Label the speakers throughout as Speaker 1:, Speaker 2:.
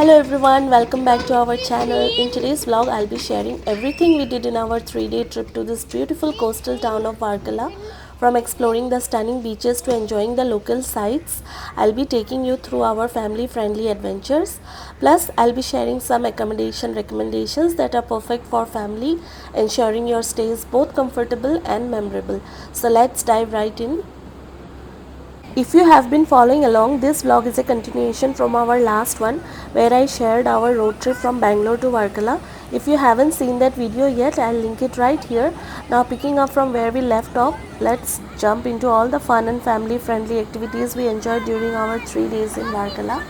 Speaker 1: Hello everyone, welcome back to our channel. In today's vlog, I'll be sharing everything we did in our 3-day trip to this beautiful coastal town of Varkala. From exploring the stunning beaches to enjoying the local sights, I'll be taking you through our family-friendly adventures. Plus, I'll be sharing some accommodation recommendations that are perfect for family, ensuring your stay is both comfortable and memorable. So let's dive right in. If you have been following along, this vlog is a continuation from our last one where I shared our road trip from Bangalore to Varkala. If you haven't seen that video yet, I'll link it right here. Now picking up from where we left off, let's jump into all the fun and family friendly activities we enjoyed during our 3 days in Varkala.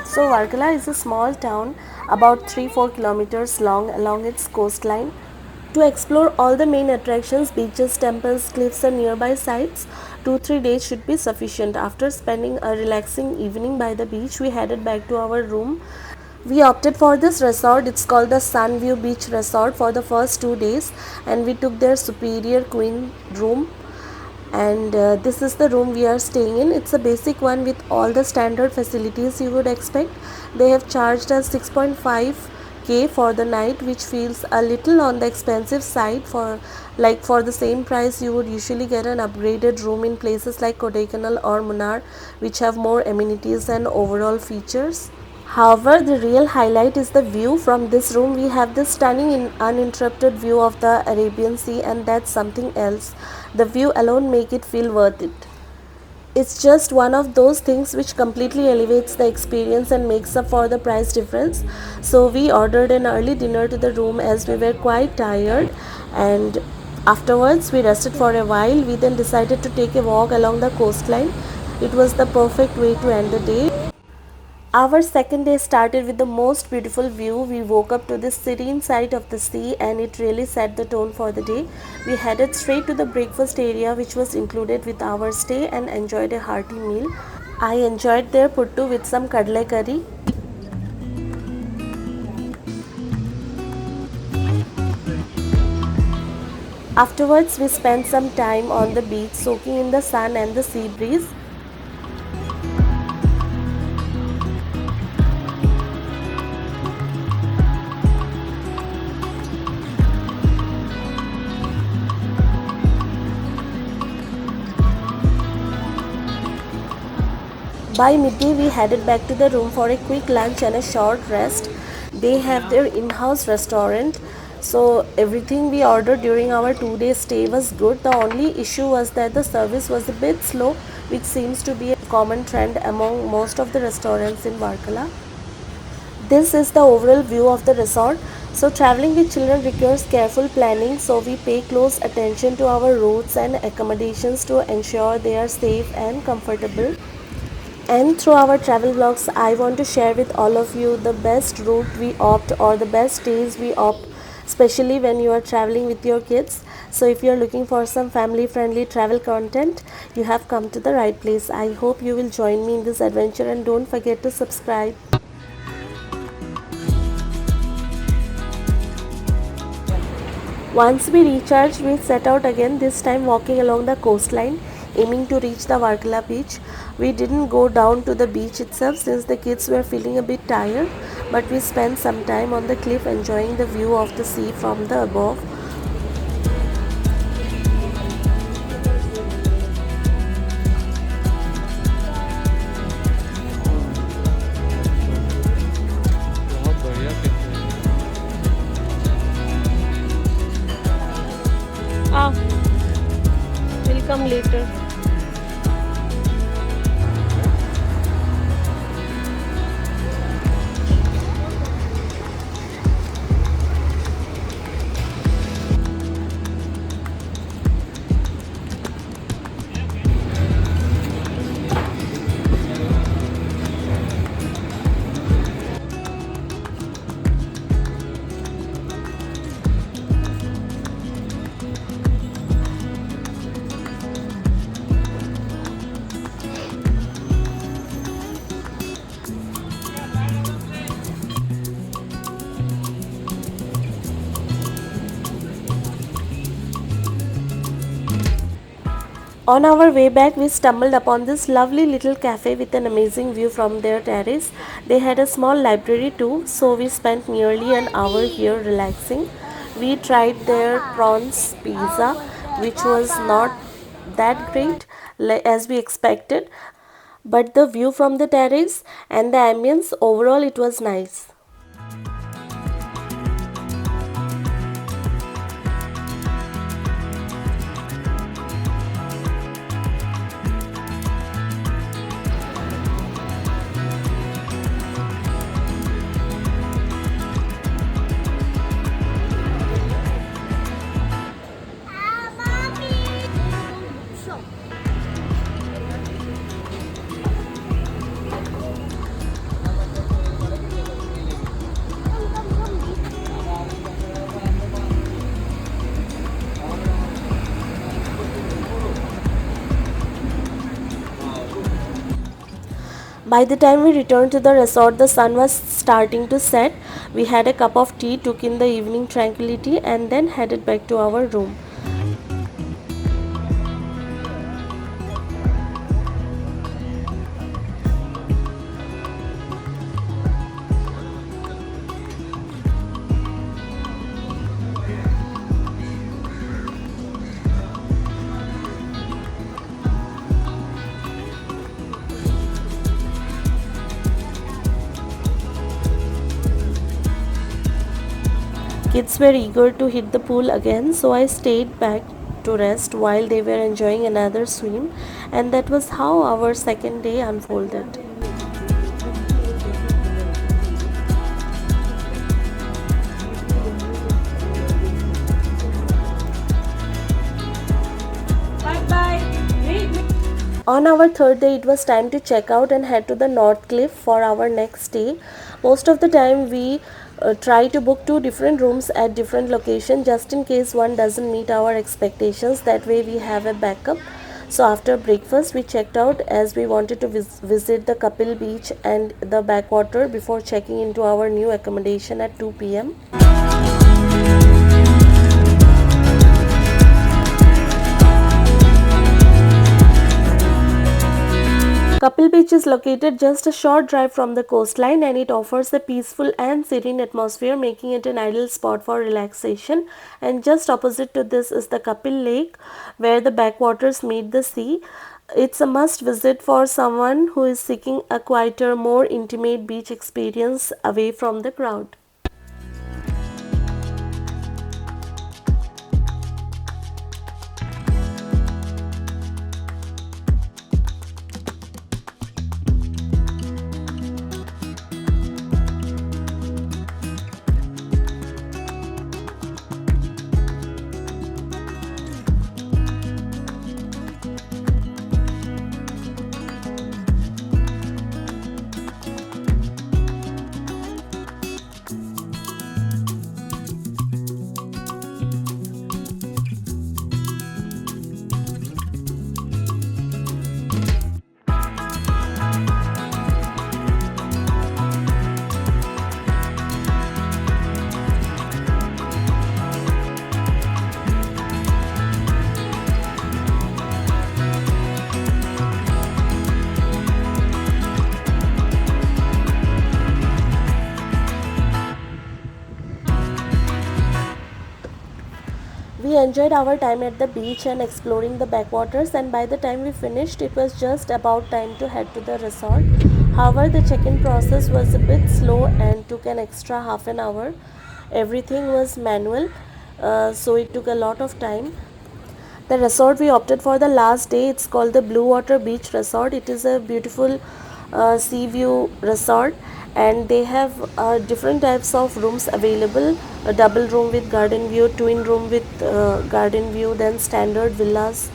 Speaker 1: So Varkala is a small town about 3-4 kilometers long along its coastline. To explore all the main attractions, beaches, temples, cliffs and nearby sites, 2-3 days should be sufficient. After spending a relaxing evening by the beach, we headed back to our room. We opted for this resort. It's called the Sunview Beach Resort for the first 2 days, and we took their superior queen room. And this is the room we are staying in. It's a basic one with all the standard facilities you would expect. They have charged us 6.5k for the night, which feels a little on the expensive side. For the same price you would usually get an upgraded room in places like Kodaikanal or Munnar, which have more amenities and overall features. However, the real highlight is the view. From this room we have this stunning uninterrupted view of the Arabian Sea, and that's something else. The view alone make it feel worth it. It's just one of those things which completely elevates the experience and makes up for the price difference. So we ordered an early dinner to the room as we were quite tired, and afterwards we rested for a while. We then decided to take a walk along the coastline. It was the perfect way to end the day. Our second day started with the most beautiful view. We woke up to this serene sight of the sea, and it really set the tone for the day. We headed straight to the breakfast area, which was included with our stay, and enjoyed a hearty meal. I enjoyed their puttu with some kadle curry. Afterwards, we spent some time on the beach soaking in the sun and the sea breeze. By midday, we headed back to the room for a quick lunch and a short rest. They have their in-house restaurant, so everything we ordered during our 2-day stay was good. The only issue was that the service was a bit slow, which seems to be a common trend among most of the restaurants in Varkala. This is the overall view of the resort. So traveling with children requires careful planning, so we pay close attention to our routes and accommodations to ensure they are safe and comfortable. And through our travel vlogs, I want to share with all of you the best route we opt or the best days we opt, especially when you are traveling with your kids. So if you are looking for some family friendly travel content, you have come to the right place. I hope you will join me in this adventure, and don't forget to subscribe. Once we recharged, we set out again, this time walking along the coastline, aiming to reach the Varkala beach. We didn't go down to the beach itself since the kids were feeling a bit tired, but we spent some time on the cliff enjoying the view of the sea from the above.
Speaker 2: बहुत बढ़िया pick
Speaker 1: Ah, we'll come later. On our way back, we stumbled upon this lovely little cafe with an amazing view from their terrace. They had a small library too, so we spent nearly an hour here relaxing. We tried their prawns pizza, which was not that great as we expected, but the view from the terrace and the ambience overall it was nice. By the time we returned to the resort, the sun was starting to set. We had a cup of tea, took in the evening tranquility, and then headed back to our room. Kids were eager to hit the pool again, so I stayed back to rest while they were enjoying another swim, and that was how our second day unfolded. On our third day, it was time to check out and head to the North Cliff for our next stay. Most of the time, we try to book two different rooms at different locations just in case one doesn't meet our expectations. That way, we have a backup. So, after breakfast, we checked out as we wanted to visit the Kapil Beach and the backwater before checking into our new accommodation at 2 p.m. Kapil Beach is located just a short drive from the coastline and it offers a peaceful and serene atmosphere, making it an ideal spot for relaxation. And just opposite to this is the Kapil Lake, where the backwaters meet the sea. It's a must visit for someone who is seeking a quieter, more intimate beach experience away from the crowd. We enjoyed our time at the beach and exploring the backwaters, and by the time we finished, it was just about time to head to the resort. However, the check-in process was a bit slow and took an extra half an hour. Everything was manual, so it took a lot of time. The resort we opted for the last day, it's called the Blue Water Beach Resort. It is a beautiful sea view resort and they have different types of rooms available: a double room with garden view, twin room with garden view, then standard villas.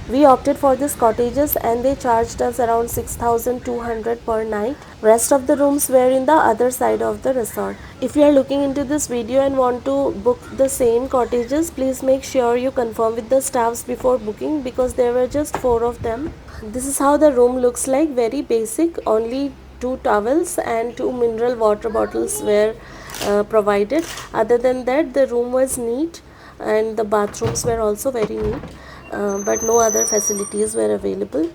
Speaker 1: We opted for these cottages and they charged us around 6,200 per night. Rest of the rooms were in the other side of the resort. If you are looking into this video and want to book the same cottages, please make sure you confirm with the staffs before booking because there were just 4 of them. This is how the room looks like, very basic. Only 2 towels and 2 mineral water bottles were provided. Other than that, the room was neat and the bathrooms were also very neat. but no other facilities were available.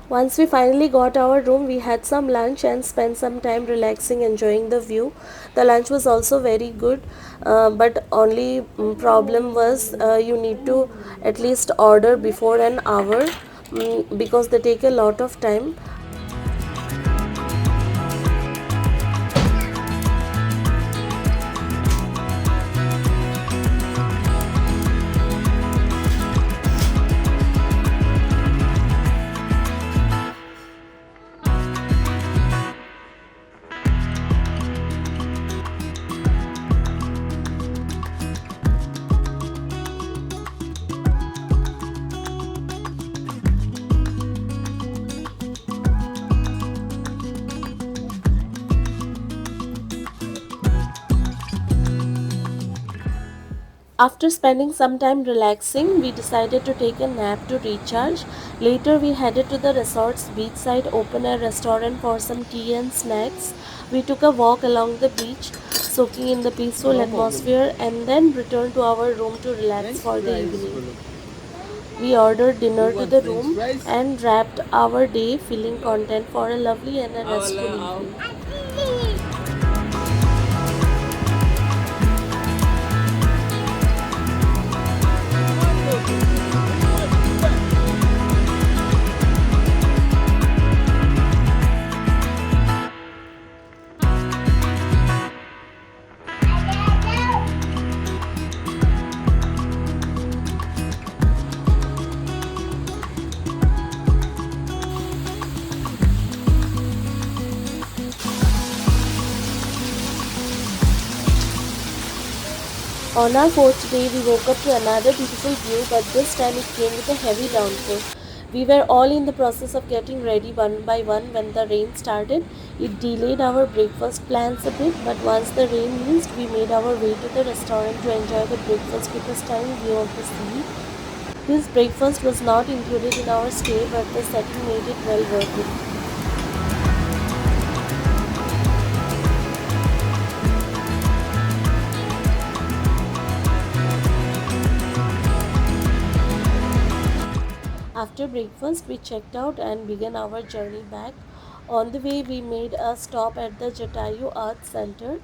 Speaker 1: Once we finally got our room, we had some lunch and spent some time relaxing, enjoying the view. The lunch was also very good, but only problem was you need to at least order before an hour, because they take a lot of time. After spending some time relaxing, we decided to take a nap to recharge. Later, we headed to the resort's beachside open air restaurant for some tea and snacks. We took a walk along the beach, soaking in the peaceful atmosphere, and then returned to our room to relax for the evening. We ordered dinner to the room and wrapped our day feeling content for a lovely and a restful evening. On our fourth day, we woke up to another beautiful view, but this time it came with a heavy downpour. We were all in the process of getting ready one by one when the rain started. It delayed our breakfast plans a bit, but once the rain eased, we made our way to the restaurant to enjoy the breakfast with a stunning view of the sea. This breakfast was not included in our stay, but the setting made it well worth it. After breakfast, we checked out and began our journey back. On the way, we made a stop at the Jatayu Art Center.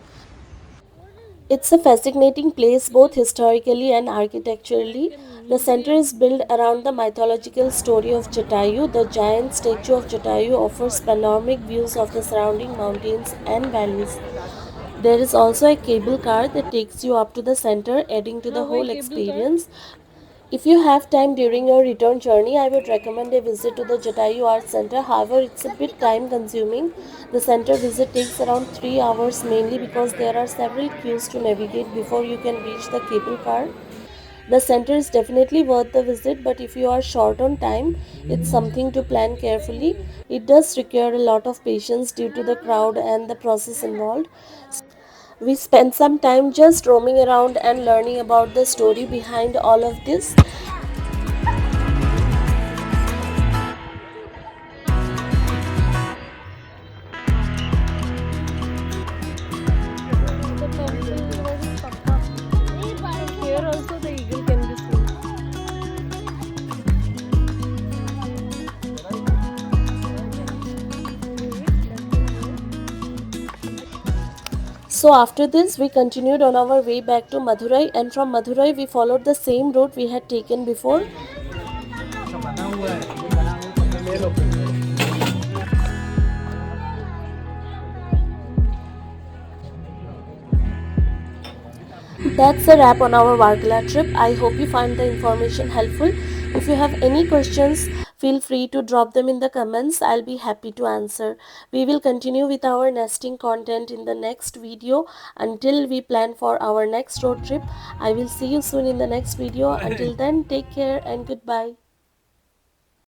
Speaker 1: It's a fascinating place both historically and architecturally. The center is built around the mythological story of Jatayu. The giant statue of Jatayu offers panoramic views of the surrounding mountains and valleys. There is also a cable car that takes you up to the center, adding to the whole experience. If you have time during your return journey, I would recommend a visit to the Jatayu Art Center. However, it's a bit time consuming. The center visit takes around 3 hours, mainly because there are several queues to navigate before you can reach the cable car. The center is definitely worth the visit, but if you are short on time, it's something to plan carefully. It does require a lot of patience due to the crowd and the process involved. We spent some time just roaming around and learning about the story behind all of this. Here also the eagle can be seen. So after this, we continued on our way back to Madurai, and from Madurai we followed the same route we had taken before. That's a wrap on our Varkala trip. I hope you find the information helpful. If you have any questions, feel free to drop them in the comments. I'll be happy to answer. We will continue with our nesting content in the next video until we plan for our next road trip. I will see you soon in the next video. Until then, take care and goodbye.